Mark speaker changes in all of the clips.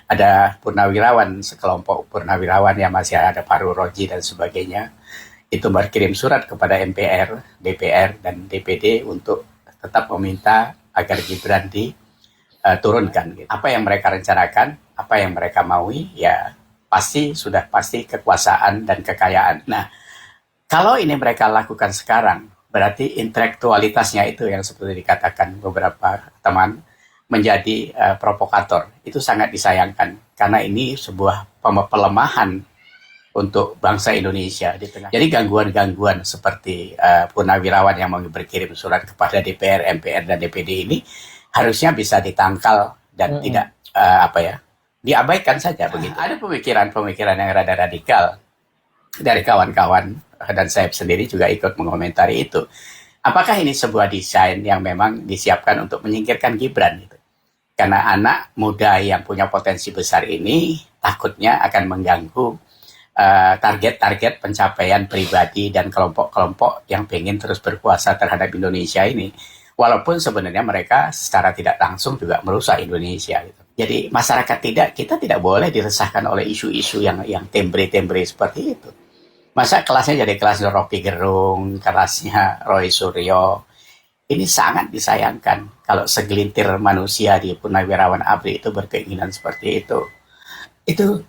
Speaker 1: ada purnawirawan, sekelompok purnawirawan yang masih ada Fahrul Raji dan sebagainya, itu berkirim surat kepada MPR, DPR, dan DPD untuk tetap meminta agar Gibran diturunkan. Gitu. Apa yang mereka rencanakan, apa yang mereka maui, ya sudah pasti kekuasaan dan kekayaan. Nah, kalau ini mereka lakukan sekarang, berarti intelektualitasnya itu yang seperti dikatakan beberapa teman, menjadi provokator. Itu sangat disayangkan karena ini sebuah pelemahan untuk bangsa Indonesia di tengah. Jadi gangguan-gangguan seperti purnawirawan yang mau berkirim surat kepada DPR, MPR, dan DPD ini harusnya bisa ditangkal dan tidak diabaikan saja begitu. Ada pemikiran-pemikiran yang rada radikal dari kawan-kawan dan saya sendiri juga ikut mengomentari itu. Apakah ini sebuah desain yang memang disiapkan untuk menyingkirkan Gibran gitu? Karena anak muda yang punya potensi besar ini takutnya akan mengganggu target-target pencapaian pribadi dan kelompok-kelompok yang pengen terus berkuasa terhadap Indonesia ini. Walaupun sebenarnya mereka secara tidak langsung juga merusak Indonesia. Gitu. Jadi masyarakat kita tidak boleh diresahkan oleh isu-isu yang tembre-tembre seperti itu. Masa kelasnya jadi kelas Rocky Gerung, kelasnya Roy Suryo. Ini sangat disayangkan kalau segelintir manusia di Purnawirawan ABRI itu berkeinginan seperti itu. Itu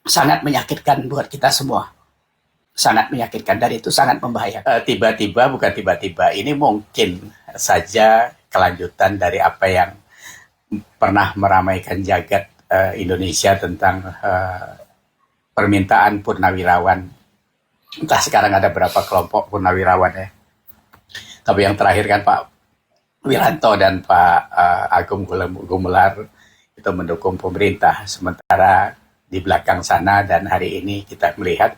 Speaker 1: sangat menyakitkan buat kita semua. Sangat menyakitkan dan itu sangat membahayakan. Tiba-tiba, ini mungkin saja kelanjutan dari apa yang pernah meramaikan jagat Indonesia tentang permintaan purnawirawan. Entah sekarang ada berapa kelompok purnawirawan ya. Tapi yang terakhir kan Pak Wiranto dan Pak Agung Gumelar itu mendukung pemerintah. Sementara di belakang sana dan hari ini kita melihat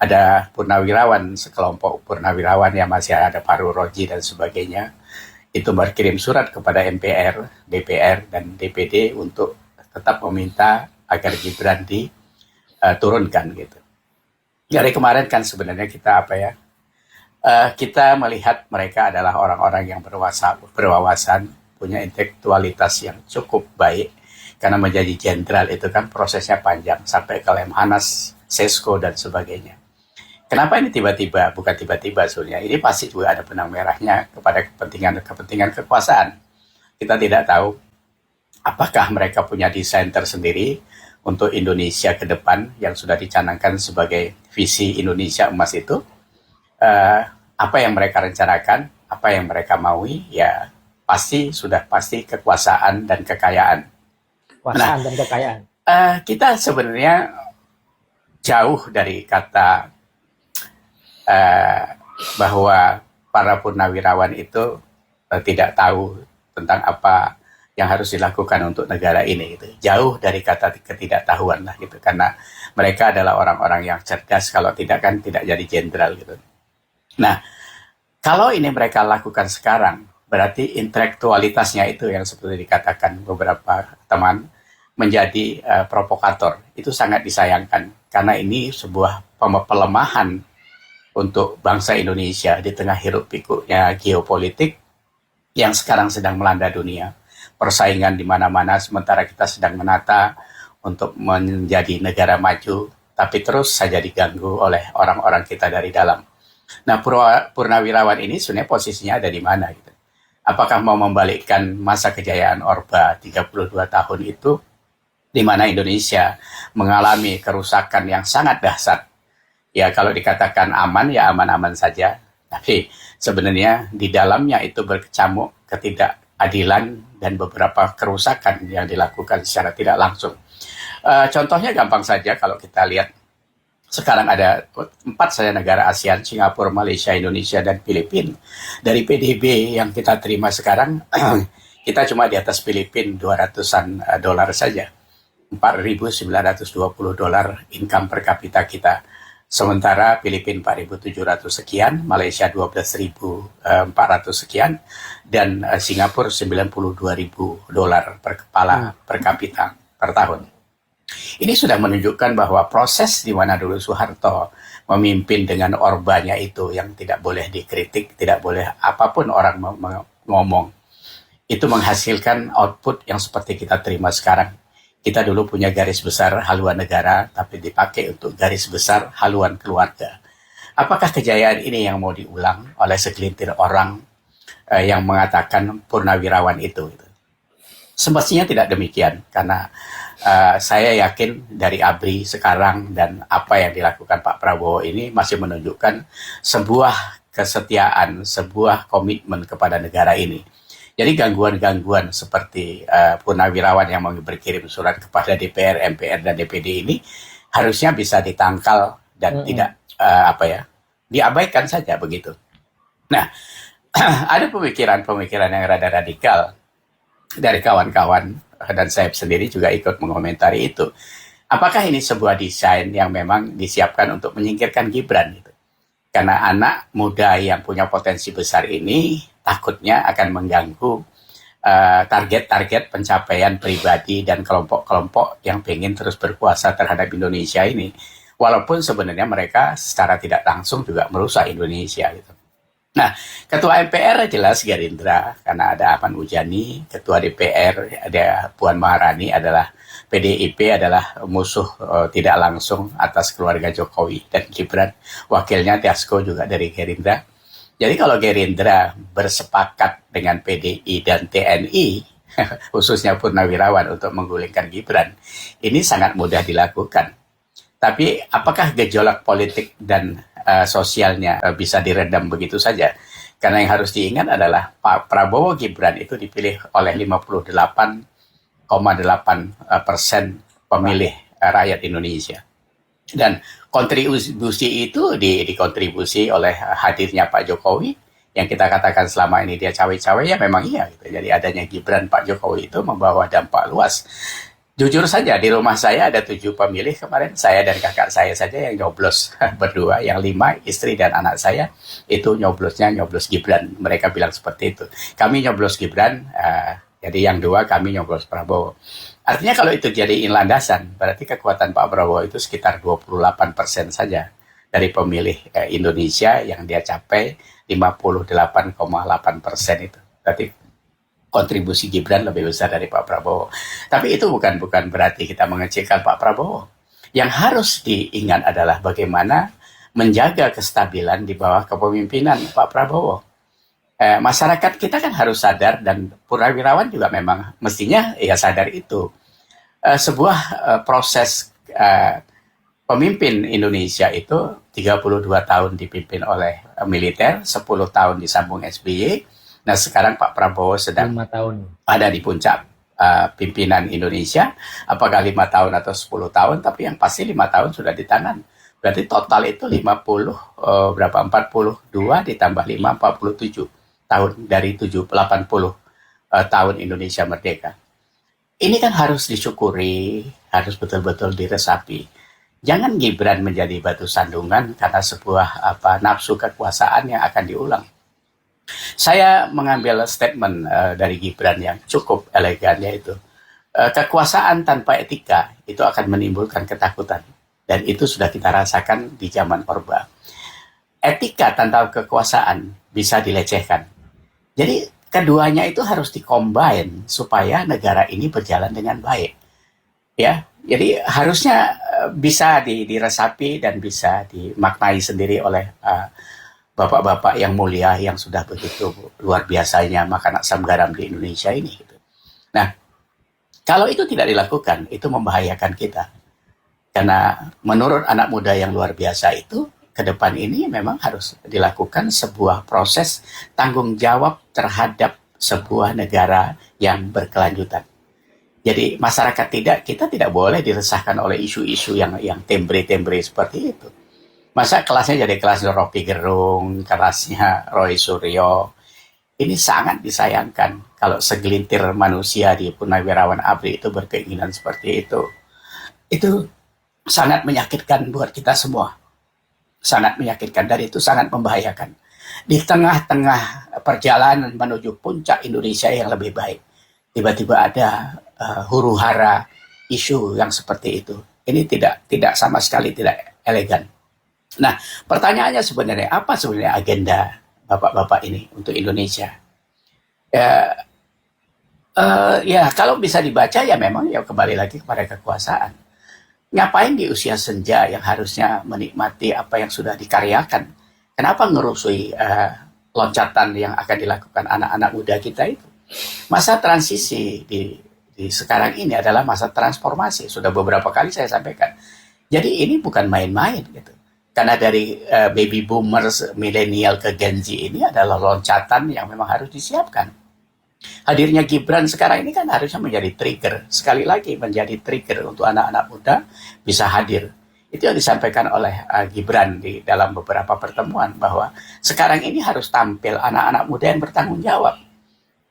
Speaker 1: ada purnawirawan, sekelompok purnawirawan yang masih ada Fahrul Raji dan sebagainya. Itu berkirim surat kepada MPR, DPR, dan DPD untuk tetap meminta agar Gibran diturunkan gitu. Dari kemarin kan sebenarnya kita kita melihat mereka adalah orang-orang yang berwawasan, punya intelektualitas yang cukup baik, karena menjadi jenderal itu kan prosesnya panjang, sampai ke Lemhanas, Sesko, dan sebagainya. Kenapa ini tiba-tiba? Bukan tiba-tiba sebenarnya, ini pasti juga ada benang merahnya kepada kepentingan kekuasaan. Kita tidak tahu apakah mereka punya desain tersendiri untuk Indonesia ke depan yang sudah dicanangkan sebagai visi Indonesia emas itu. Apa yang mereka rencanakan, apa yang mereka maui, ya sudah pasti kekuasaan dan kekayaan.
Speaker 2: Kekuasaan dan kekayaan.
Speaker 1: Kita sebenarnya jauh dari kata bahwa para purnawirawan itu tidak tahu tentang apa yang harus dilakukan untuk negara ini. Gitu. Jauh dari kata ketidaktahuan lah gitu, karena mereka adalah orang-orang yang cerdas. Kalau tidak kan tidak jadi jenderal gitu. Nah, kalau ini mereka lakukan sekarang, berarti intelektualitasnya itu yang seperti dikatakan beberapa teman, menjadi provokator. Itu sangat disayangkan, karena ini sebuah pelemahan untuk bangsa Indonesia di tengah hiruk-pikuknya geopolitik yang sekarang sedang melanda dunia. Persaingan di mana-mana, sementara kita sedang menata untuk menjadi negara maju, tapi terus saja diganggu oleh orang-orang kita dari dalam. Nah, purnawirawan ini sebenarnya posisinya ada di mana gitu? Apakah mau membalikkan masa kejayaan Orba 32 tahun itu, di mana Indonesia mengalami kerusakan yang sangat dahsyat? Ya, kalau dikatakan aman, ya aman-aman saja. Tapi sebenarnya di dalamnya itu berkecamuk ketidakadilan dan beberapa kerusakan yang dilakukan secara tidak langsung. Contohnya gampang saja kalau kita lihat. Sekarang ada 4 saja negara ASEAN, Singapura, Malaysia, Indonesia, dan Filipina. Dari PDB yang kita terima sekarang, kita cuma di atas Filipina $200 saja. $4.920 income per kapita kita. Sementara Filipina 4.700 sekian, Malaysia 12.400 sekian, dan Singapura $92.000 per kepala per kapita per tahun. Ini sudah menunjukkan bahwa proses di mana dulu Soeharto memimpin dengan orbanya itu yang tidak boleh dikritik, tidak boleh apapun orang ngomong, itu menghasilkan output yang seperti kita terima sekarang. Kita dulu punya garis besar haluan negara, tapi dipakai untuk garis besar haluan keluarga. Apakah kejayaan ini yang mau diulang oleh segelintir orang yang mengatakan purnawirawan itu? Semestinya tidak demikian, karena saya yakin dari ABRI sekarang dan apa yang dilakukan Pak Prabowo ini masih menunjukkan sebuah kesetiaan, sebuah komitmen kepada negara ini. Jadi gangguan-gangguan seperti purnawirawan yang mau berkirim surat kepada DPR, MPR, dan DPD ini harusnya bisa ditangkal dan tidak diabaikan saja begitu. Nah, ada pemikiran-pemikiran yang rada radikal dari kawan-kawan, dan saya sendiri juga ikut mengomentari itu. Apakah ini sebuah desain yang memang disiapkan untuk menyingkirkan Gibran gitu? Karena anak muda yang punya potensi besar ini takutnya akan mengganggu target-target pencapaian pribadi dan kelompok-kelompok yang ingin terus berkuasa terhadap Indonesia ini. Walaupun sebenarnya mereka secara tidak langsung juga merusak Indonesia gitu. Nah, Ketua MPR jelas Gerindra, karena ada Ahmad Muzani, Ketua DPR ada Puan Maharani, adalah PDIP adalah musuh tidak langsung atas keluarga Jokowi dan Gibran. Wakilnya Tiasko juga dari Gerindra. Jadi kalau Gerindra bersepakat dengan PDI dan TNI, khususnya Purnawirawan untuk menggulingkan Gibran, ini sangat mudah dilakukan. Tapi apakah gejolak politik dan sosialnya bisa diredam begitu saja? Karena yang harus diingat adalah Pak Prabowo Gibran itu dipilih oleh 58,8% pemilih rakyat Indonesia. Dan kontribusi itu dikontribusi oleh hadirnya Pak Jokowi, yang kita katakan selama ini dia cawe-cawe, ya memang iya gitu. Jadi adanya Gibran Pak Jokowi itu membawa dampak luas. Jujur saja, di rumah saya ada 7 pemilih kemarin, saya dan kakak saya saja yang nyoblos berdua, yang 5 istri dan anak saya itu nyoblos Gibran. Mereka bilang seperti itu. Kami nyoblos Gibran, jadi yang 2 kami nyoblos Prabowo. Artinya kalau itu jadiin landasan, berarti kekuatan Pak Prabowo itu sekitar 28% saja dari pemilih Indonesia yang dia capai 58,8% itu. Berarti kontribusi Gibran lebih besar dari Pak Prabowo. Tapi itu bukan berarti kita mengecilkan Pak Prabowo. Yang harus diingat adalah bagaimana menjaga kestabilan di bawah kepemimpinan Pak Prabowo. Masyarakat kita kan harus sadar, dan Purnawirawan juga memang mestinya ya sadar itu. Sebuah proses pemimpin Indonesia itu 32 tahun dipimpin oleh militer, 10 tahun disambung SBY. Nah, sekarang Pak Prabowo sedang
Speaker 2: 5 tahun.
Speaker 1: ada di puncak pimpinan Indonesia. Apakah 5 tahun atau 10 tahun, tapi yang pasti 5 tahun sudah di tangan. Berarti total itu 42 ditambah 5, 47 tahun dari 80 tahun Indonesia merdeka. Ini kan harus disyukuri, harus betul-betul diresapi. Jangan Gibran menjadi batu sandungan karena sebuah nafsu kekuasaan yang akan diulang. Saya mengambil statement dari Gibran yang cukup elegan, yaitu kekuasaan tanpa etika itu akan menimbulkan ketakutan, dan itu sudah kita rasakan di zaman Orba. Etika tanpa kekuasaan bisa dilecehkan. Jadi keduanya itu harus dikombin supaya negara ini berjalan dengan baik. Ya, jadi harusnya bisa diresapi dan bisa dimaknai sendiri oleh bapak-bapak yang mulia yang sudah begitu luar biasanya makan asam garam di Indonesia ini. Nah, kalau itu tidak dilakukan, itu membahayakan kita. Karena menurut anak muda yang luar biasa itu, ke depan ini memang harus dilakukan sebuah proses tanggung jawab terhadap sebuah negara yang berkelanjutan. Jadi masyarakat kita tidak boleh diresahkan oleh isu-isu yang tembre-tembre seperti itu. Masa kelasnya jadi kelas Rocky Gerung, kelasnya Roy Suryo. Ini sangat disayangkan kalau segelintir manusia di Purnawirawan ABRI itu berkeinginan seperti itu. Itu sangat menyakitkan buat kita semua. Sangat menyakitkan, dan itu sangat membahayakan. Di tengah-tengah perjalanan menuju puncak Indonesia yang lebih baik, tiba-tiba ada huru-hara isu yang seperti itu. Ini tidak sama sekali tidak elegan. Nah, pertanyaannya sebenarnya apa sebenarnya agenda bapak-bapak ini untuk Indonesia? Ya kalau bisa dibaca ya memang ya kembali lagi kepada kekuasaan. Ngapain di usia senja yang harusnya menikmati apa yang sudah dikaryakan? Kenapa ngerusui loncatan yang akan dilakukan anak-anak muda kita itu? Masa transisi di sekarang ini adalah masa transformasi. Sudah beberapa kali saya sampaikan. Jadi ini bukan main-main gitu. Karena dari baby boomers, milenial ke Gen Z ini adalah loncatan yang memang harus disiapkan. Hadirnya Gibran sekarang ini kan harusnya menjadi trigger. Sekali lagi menjadi trigger untuk anak-anak muda bisa hadir. Itu yang disampaikan oleh Gibran di dalam beberapa pertemuan bahwa sekarang ini harus tampil anak-anak muda yang bertanggung jawab.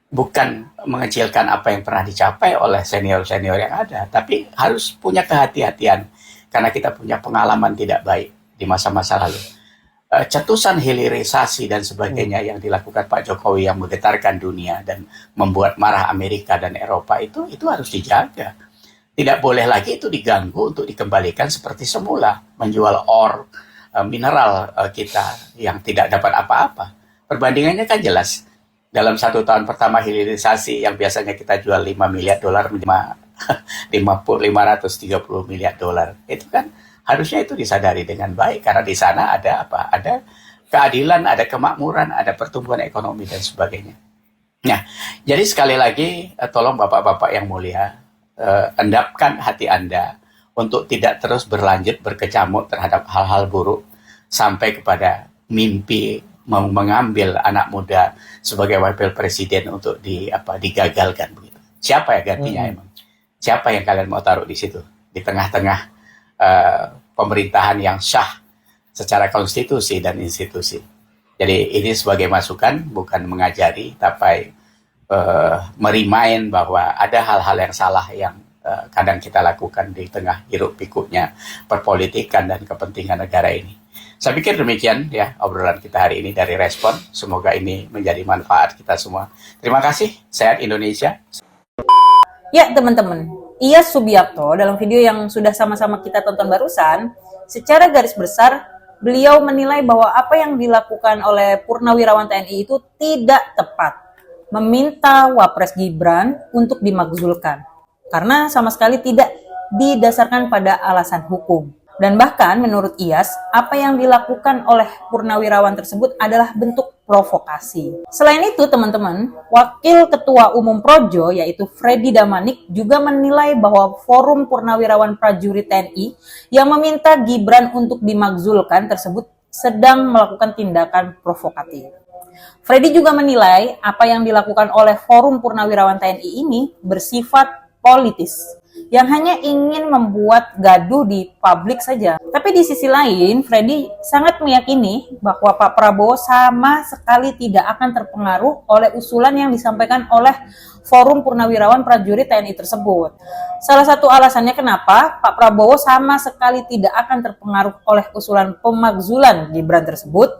Speaker 1: Bukan mengecilkan apa yang pernah dicapai oleh senior-senior yang ada, tapi harus punya kehati-hatian karena kita punya pengalaman tidak baik di masa-masa lalu. Cetusan hilirisasi dan sebagainya yang dilakukan Pak Jokowi yang menggetarkan dunia dan membuat marah Amerika dan Eropa itu harus dijaga. Tidak boleh lagi itu diganggu untuk dikembalikan seperti semula, menjual mineral kita yang tidak dapat apa-apa. Perbandingannya kan jelas. Dalam 1 tahun pertama hilirisasi yang biasanya kita jual 5 miliar dolar menjadi 530 miliar dolar. Itu kan harusnya itu disadari dengan baik karena di sana ada apa? Ada keadilan, ada kemakmuran, ada pertumbuhan ekonomi dan sebagainya. Nah, jadi sekali lagi tolong Bapak-bapak yang mulia, endapkan hati Anda untuk tidak terus berlanjut berkecamuk terhadap hal-hal buruk sampai kepada mimpi mengambil anak muda sebagai wakil presiden untuk digagalkan begitu. Siapa ya gantinya emang? Siapa yang kalian mau taruh di situ? Di tengah-tengah pemerintahan yang sah secara konstitusi dan institusi. Jadi ini sebagai masukan, bukan mengajari, tapi merimain bahwa ada hal-hal yang salah yang kadang kita lakukan di tengah hiruk pikuknya perpolitikan dan kepentingan negara ini. Saya pikir demikian ya obrolan kita hari ini dari Respon. Semoga ini menjadi manfaat kita semua. Terima kasih. Sehat Indonesia.
Speaker 3: Ya teman-teman, Iyas Subiakto dalam video yang sudah sama-sama kita tonton barusan, secara garis besar beliau menilai bahwa apa yang dilakukan oleh Purnawirawan TNI itu tidak tepat. Meminta Wapres Gibran untuk dimakzulkan. Karena sama sekali tidak didasarkan pada alasan hukum. Dan bahkan menurut Iyas, apa yang dilakukan oleh Purnawirawan tersebut adalah bentuk provokasi. Selain itu teman-teman, Wakil Ketua Umum Projo yaitu Freddy Damanik juga menilai bahwa Forum Purnawirawan Prajurit TNI yang meminta Gibran untuk dimakzulkan tersebut sedang melakukan tindakan provokatif. Freddy juga menilai apa yang dilakukan oleh Forum Purnawirawan TNI ini bersifat politis, yang hanya ingin membuat gaduh di publik saja. Tapi di sisi lain, Freddy sangat meyakini bahwa Pak Prabowo sama sekali tidak akan terpengaruh oleh usulan yang disampaikan oleh Forum Purnawirawan Prajurit TNI tersebut. Salah satu alasannya kenapa Pak Prabowo sama sekali tidak akan terpengaruh oleh usulan pemakzulan Gibran tersebut,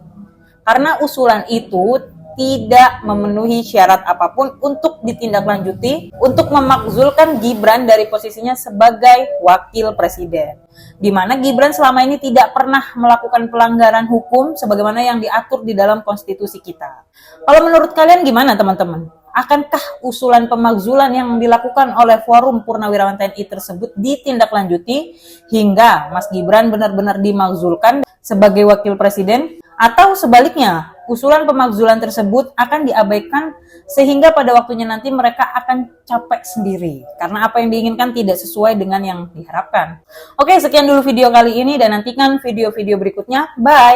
Speaker 3: karena usulan itu tidak memenuhi syarat apapun untuk ditindaklanjuti untuk memakzulkan Gibran dari posisinya sebagai wakil presiden. Di mana Gibran selama ini tidak pernah melakukan pelanggaran hukum sebagaimana yang diatur di dalam konstitusi kita. Kalau menurut kalian gimana teman-teman? Akankah usulan pemakzulan yang dilakukan oleh Forum Purnawirawan TNI tersebut ditindaklanjuti hingga Mas Gibran benar-benar dimakzulkan sebagai wakil presiden? Atau sebaliknya, usulan pemakzulan tersebut akan diabaikan sehingga pada waktunya nanti mereka akan capek sendiri karena apa yang diinginkan tidak sesuai dengan yang diharapkan. Oke, sekian dulu video kali ini dan nantikan video-video berikutnya. Bye!